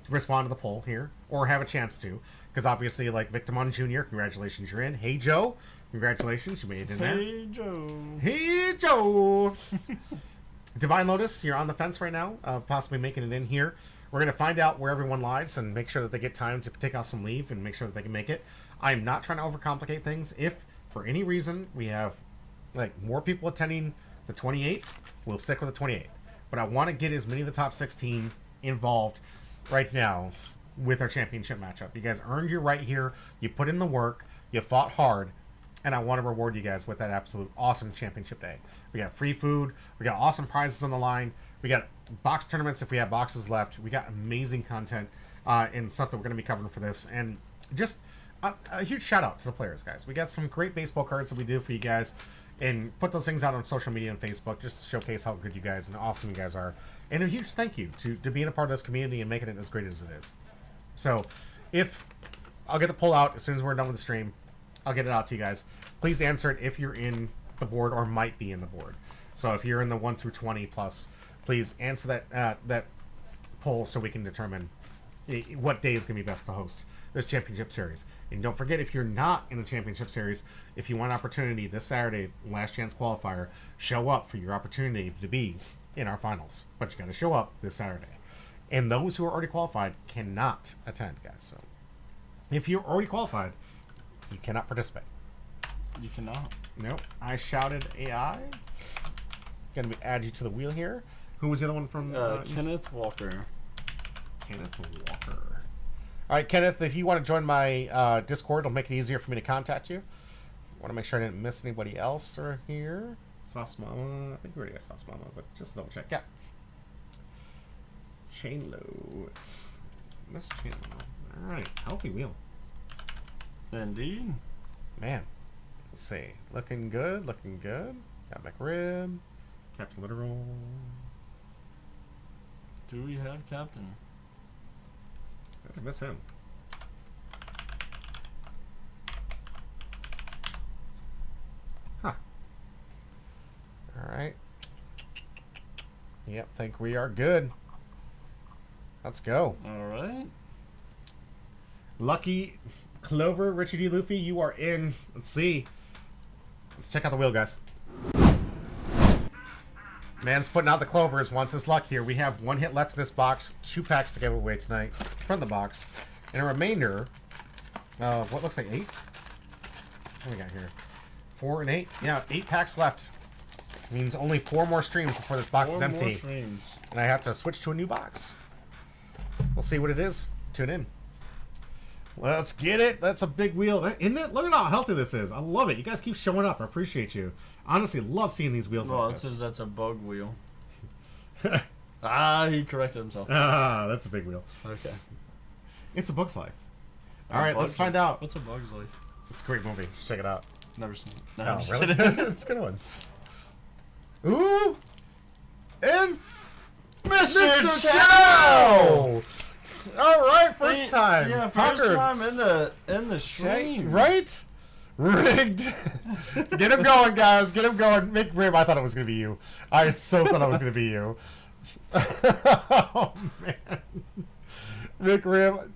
respond to the poll here, or have a chance to, because obviously, like Victimon Jr., congratulations, you're in. Hey Joe, congratulations, you made it in there. Hey Joe. Hey Joe. Divine Lotus, you're on the fence right now, possibly making it in here. We're going to find out where everyone lies and make sure that they get time to take off some leave and make sure that they can make it. I'm not trying to overcomplicate things. If, for any reason, we have like more people attending the 28th, we'll stick with the 28th. But I want to get as many of the top 16 involved right now with our championship matchup. You guys earned your right here. You put in the work. You fought hard. And I want to reward you guys with that absolute awesome championship day. We got free food. We got awesome prizes on the line. We got box tournaments if we have boxes left. We got amazing content and stuff that we're going to be covering for this. And just a huge shout out to the players, guys. We got some great baseball cards that we do for you guys. And put those things out on social media and Facebook just to showcase how good you guys and awesome you guys are. And a huge thank you to being a part of this community and making it as great as it is. So, if I'll get the poll out as soon as we're done with the stream, I'll get it out to you guys. Please answer it if you're in the board or might be in the board. So if you're in the 1 through 20 plus, please answer that poll so we can determine what day is going to be best to host this championship series. And don't forget, if you're not in the championship series, if you want an opportunity this Saturday, last chance qualifier, show up for your opportunity to be in our finals. But you got to show up this Saturday. And those who are already qualified cannot attend, guys. So if you're already qualified, you cannot participate. You cannot. Nope. I shouted AI. Gonna add you to the wheel here. Who was the other one from? Kenneth Walker. Kenneth Walker. All right, Kenneth. If you want to join my Discord, it'll make it easier for me to contact you. I want to make sure I didn't miss anybody else right here. Sauce Mama. I think we already got Sauce Mama, but just double check. Yeah. Chain Low. Miss Chain Low. All right. Healthy wheel. Indeed. Man, let's see. Looking good, looking good. Got McRib, Captain Literal. Do we have Captain? I miss him. Huh. Alright. Yep, think we are good. Let's go. Alright. Lucky Clover, Richie D. Luffy, you are in. Let's see. Let's check out the wheel, guys. Man's putting out the clovers. Wants his luck here. We have one hit left in this box. 2 packs to give away tonight from the box. And a remainder of what looks like 8. What do we got here? 4 and 8. Yeah, 8 packs left. Means only 4 more streams before this box is empty. 4 more streams. And I have to switch to a new box. We'll see what it is. Tune in. Let's get it. That's a big wheel. Isn't it? Look at how healthy this is. I love it. You guys keep showing up. I appreciate you. Honestly, love seeing these wheels Well, like it this. says that's a bug wheel. He corrected himself. Ah, that's a big wheel. Okay. It's A Bug's Life. All right, let's find out. What's a bug's life? It's a great movie. Check it out. Never seen it. No, Oh, I'm just really? kidding. It's a good one. Ooh! And Mr. Chow! All right, first time. Yeah, Tucker. first time in the stream. Right? Rigged. Get him going, guys. Get him going. Mick Rib, I thought it was going to be you. I so thought it was going to be you. Oh, man. Mick Rib.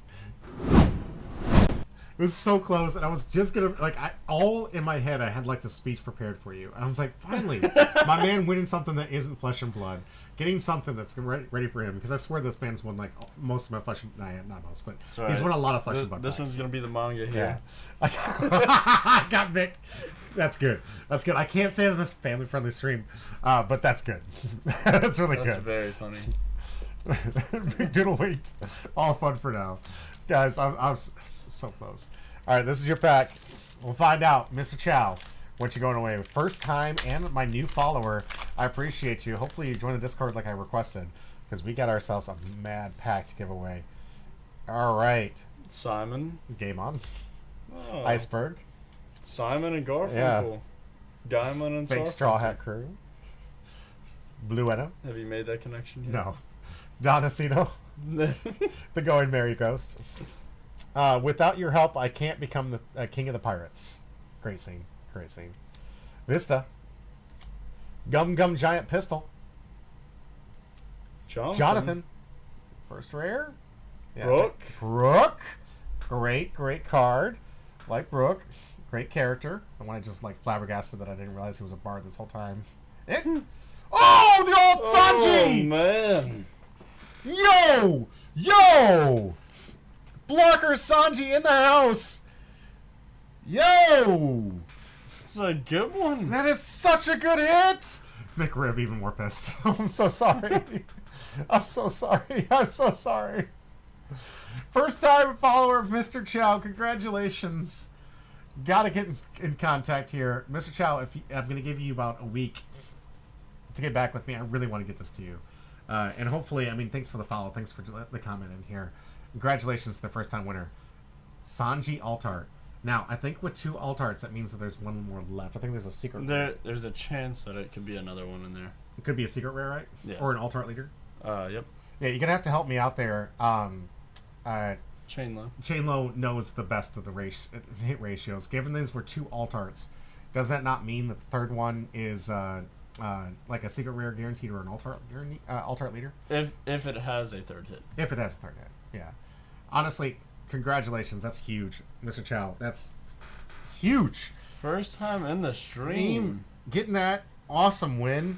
It was so close, and I was just gonna all in my head. I had like the speech prepared for you. I was like, finally, my man winning something that isn't flesh and blood, getting something that's ready for him. Because I swear this man's won like most of my flesh. Not most, but That's right. he's won a lot of flesh and blood. This packs. one's gonna be the manga here. Yeah, I got Vic. That's good. That's good. I can't say it on this family-friendly stream, but that's good. That's really That's good. very funny. Big doodle wait. All fun for now. Guys, I'm so close. All right, this is your pack. We'll find out. Mr. Chow, what you going away with? First time and my new follower. I appreciate you. Hopefully you join the Discord like I requested, because we got ourselves a mad pack to give away. All right. Simon. Game on. Oh. Iceberg. Simon and Garfunkel. Yeah. Diamond and Fake Starfunkel. Straw Hat Crew. Blue Edo. Have you made that connection yet? No. Donacino. The Going Merry Ghost. Without your help, I can't become the king of the pirates. Great scene. Great scene. Vista. Gum Gum Giant Pistol. Jonathan. First rare. Yeah, Brooke. Brooke. Great card. Like Brooke. Great character. And when I just like flabbergasted that I didn't realize he was a bard this whole time. Oh, the old Sanji! Oh, man. Yo! Blocker Sanji in the house! Yo! It's a good one. That is such a good hit! Make Riv even more pissed. I'm so sorry. I'm so sorry. First time follower of Mr. Chow. Congratulations. Gotta get in contact here. Mr. Chow, I'm going to give you about a week to get back with me. I really want to get this to you. And hopefully, I mean, thanks for the follow. Thanks for the comment in here. Congratulations to the first time winner. Sanji Altart. Now, I think with 2 Altarts, that means that there's one more left. I think there's a secret rare. There's a chance that it could be another one in there. It could be a secret rare, right? Yeah. Or an Altart leader. Yep. Yeah, you're going to have to help me out there. Chainlow knows the best of the hit ratios. Given these were 2 Altarts, does that not mean that the third one is like a secret rare guaranteed or an Altart leader? If it has a third hit. If it has a third hit, yeah. Honestly, congratulations. That's huge, Mr. Chow. That's huge. First time in the stream. Getting that awesome win.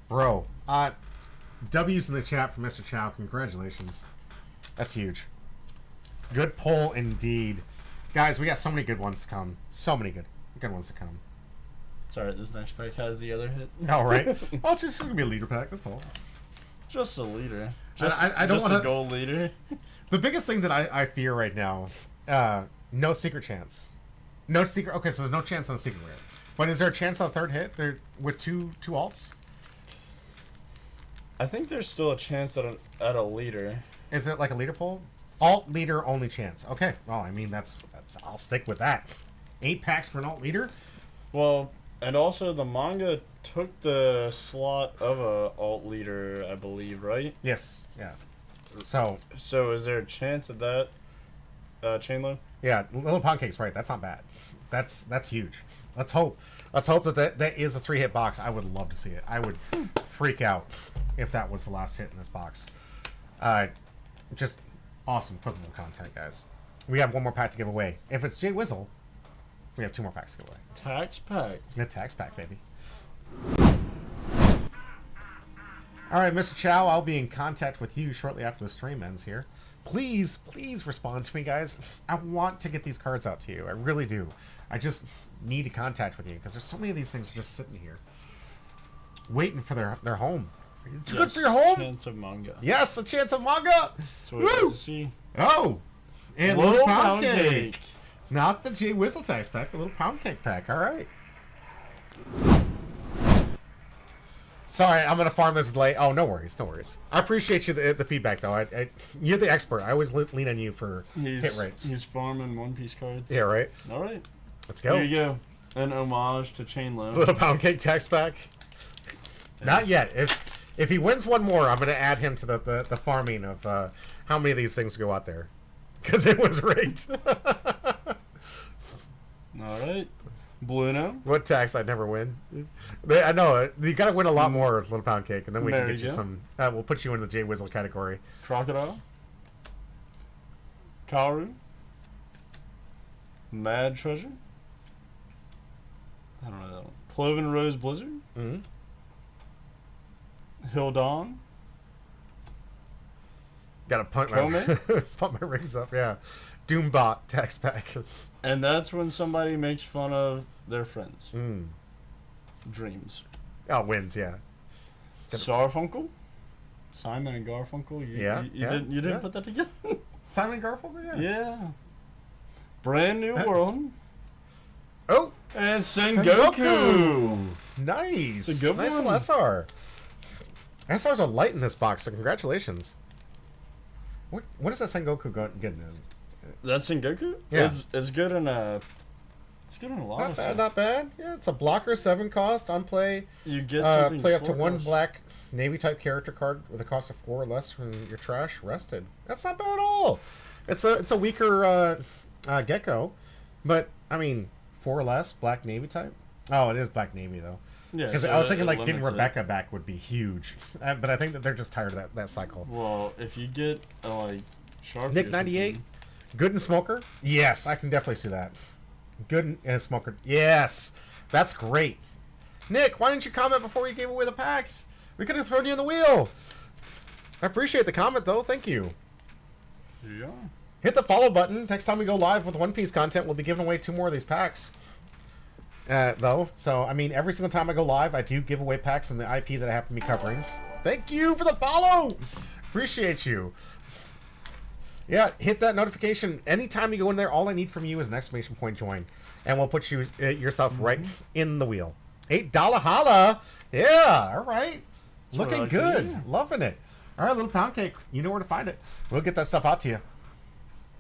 Bro, W's in the chat for Mr. Chow. Congratulations. That's huge. Good pull indeed. Guys, we got so many good ones to come. So many good ones to come. It's alright, this next pack has the other hit. All right. Well, it's just going to be a leader pack. That's all. Just a leader. I don't want a gold leader. The biggest thing that I fear right now, no secret chance. No secret. Okay, so there's no chance on a secret rare. But is there a chance on a third hit there with two alts? I think there's still a chance at a leader. Is it like a leader poll? Alt leader only chance. Okay. Well, I mean that's I'll stick with that. 8 packs for an alt leader. Well, and also the manga took the slot of a alt leader, I believe, right? Yes. Yeah. So is there a chance of that, Chainlow? Yeah, Little Pound Cake's right. That's not bad. That's huge. Let's hope that is a 3-hit box. I would love to see it. I would freak out if that was the last hit in this box. Just awesome clippable content, guys. We have one more pack to give away. If it's Jay Wizzle, we have 2 more packs to give away. Tax pack. The tax pack, baby. All right, Mr. Chow, I'll be in contact with you shortly after the stream ends here. Please respond to me, guys. I want to get these cards out to you. I really do. I just need to contact with you because there's so many of these things just sitting here waiting for their home. It's good for your home. Chance of manga. Yes, a chance of manga. That's what we like to see. Oh, and Little pound cake. Not the Jay Whistle tax pack, the Little Pound Cake pack. All right. Sorry, I'm gonna farm this late. Oh, no worries. I appreciate you the feedback though. You're the expert. I always lean on you for hit rates. He's farming One Piece cards. Yeah, right. All right. Let's go. Here you go. An homage to Chainlow. Little Pound Cake tax pack. Yeah. Not yet. If he wins one more, I'm gonna add him to the farming of how many of these things go out there, because it was rigged. All right. Bluno. What tax I'd never win. I know you got to win a lot more, Little Pound Cake, and then we can get you some. We'll put you in the Jay Wizzle category. Crocodile. Karu. Mad Treasure. I don't know that one. Cloven Rose Blizzard. Mm-hmm. Hildon. Got to pump my rings up. Yeah. Doombot tax pack. And that's when somebody makes fun of their friends. Mm. Dreams. Oh, wins, yeah. Sarfunkel? Simon and Garfunkel? You didn't put that together? Simon and Garfunkel, yeah. Yeah. Brand New World. Oh! And Sengoku! Nice. It's a good nice one. SR. SRs are light in this box, so congratulations. What is that Sengoku getting in? That's Sengoku? Yeah. It's good in a... It's good in a lot of stuff. Not bad. Yeah, it's a blocker, 7 cost, on play. You get something play up to 1 cost. black Navy type character card with a cost of 4 or less from your trash rested. That's not bad at all. It's a weaker Gecko, but I mean 4 or less black Navy type. Oh, it is black Navy though. Yeah, because I was thinking like getting Rebecca back would be huge, but I think that they're just tired of that cycle. Well, if you get like Sharpie Nick or 98. something. Good and Smoker. Yes, I can definitely see that. Good and Smoker. Yes, that's great. Nick, why didn't you comment before you gave away the packs? We could have thrown you in the wheel. I appreciate the comment though. Thank you. Here you are. Hit the follow button. Next time we go live with One Piece content, we'll be giving away 2 more of these packs. Though, so I mean, every single time I go live, I do give away packs in the IP that I happen to be covering. Thank you for the follow. Appreciate you. Yeah, hit that notification. Anytime you go in there, all I need from you is an exclamation point join, and we'll put you yourself right in the wheel. $8 holla. Yeah, all right. That's what I Looking like to good. hear. Loving it. All right, little pound cake. You know where to find it. We'll get that stuff out to you.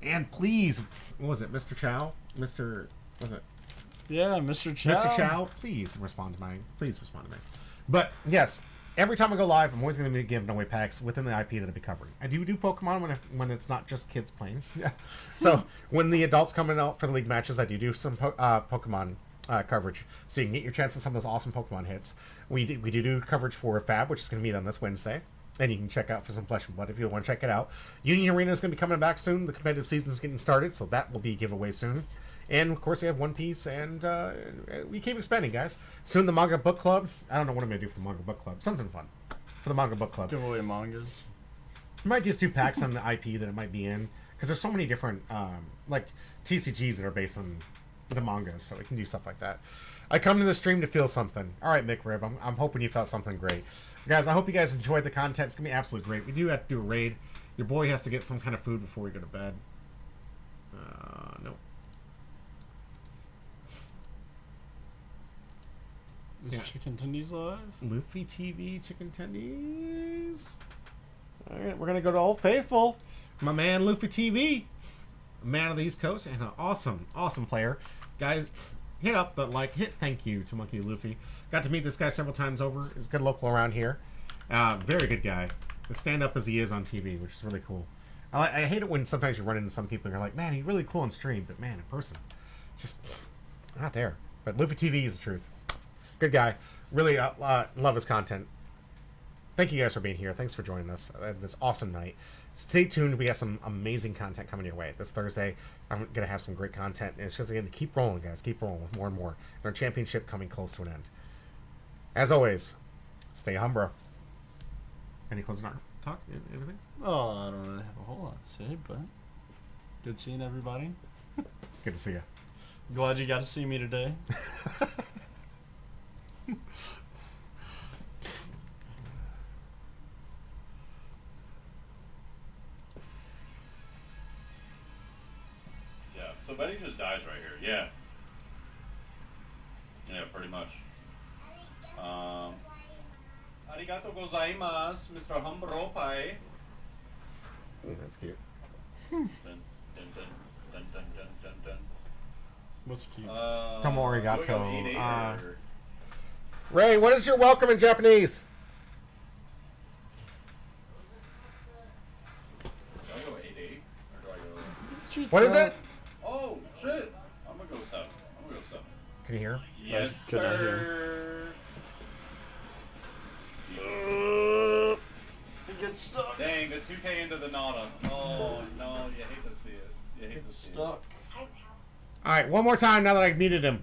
And please, what was it, Mr. Chow? Was it? Yeah, Mr. Chow. Mr. Chow, please respond to me. But yes, every time I go live, I'm always going to be giving away packs within the IP that I'll be covering. I do Pokemon when it's not just kids playing. So when the adults come in out for the league matches, I do some Pokemon coverage, so you can get your chance at some of those awesome Pokemon hits. We do coverage for Fab, which is going to be on this Wednesday. And you can check out for some Flesh and Blood if you want to check it out. Union Arena is going to be coming back soon. The competitive season is getting started, so that will be a giveaway soon. And, of course, we have One Piece, and we keep expanding, guys. Soon the Manga Book Club. I don't know what I'm going to do for the Manga Book Club. Something fun for the Manga Book Club. Give away mangas. I might just do packs on the IP that it might be in. Because there's so many different, like, TCGs that are based on the mangas, so we can do stuff like that. I come to the stream to feel something. All right, Mick Rib, I'm hoping you felt something great. Guys, I hope you guys enjoyed the content. It's going to be absolutely great. We do have to do a raid. Your boy has to get some kind of food before we go to bed. Nope. Is Chicken Tendies live? Luffy TV, Chicken Tendies. All right, we're going to go to Old Faithful. My man, Luffy TV. A man of the East Coast and an awesome, awesome player. Guys, hit up the hit thank you to Monkey Luffy. Got to meet this guy several times over. He's a good local around here. Very good guy. As stand up as he is on TV, which is really cool. I hate it when sometimes you run into some people and you're like, man, he's really cool on stream, but man, in person, just not there. But Luffy TV is the truth. Good guy. Really love his content. Thank you guys for being here. Thanks for joining us this awesome night. Stay tuned. We got some amazing content coming your way. This Thursday, I'm going to have some great content. And it's just going to keep rolling, guys. Keep rolling with more and more. And our championship coming close to an end. As always, stay humble. Any closing talk? Anything? Oh, I don't really have a whole lot to say, but good seeing everybody. Good to see you. Glad you got to see me today. So Betty just dies right here. Yeah. Yeah, pretty much. Arigato gozaimasu, Mr. Humbro Pai. That's cute. Dun, dun, dun, dun, dun, dun, dun, dun. What's cute? Tomo arigato. do we go 8-8 or- Ray, what is your welcome in Japanese? Do I go 8-8? Or do I go... What is it? Oh, shit. I'm gonna go 7. Can you hear? Yes, could not sir. It gets stuck. Dang, the 2K into the Nada. Oh, no, you hate to see it. It's stuck. All right, one more time now that I've muted him.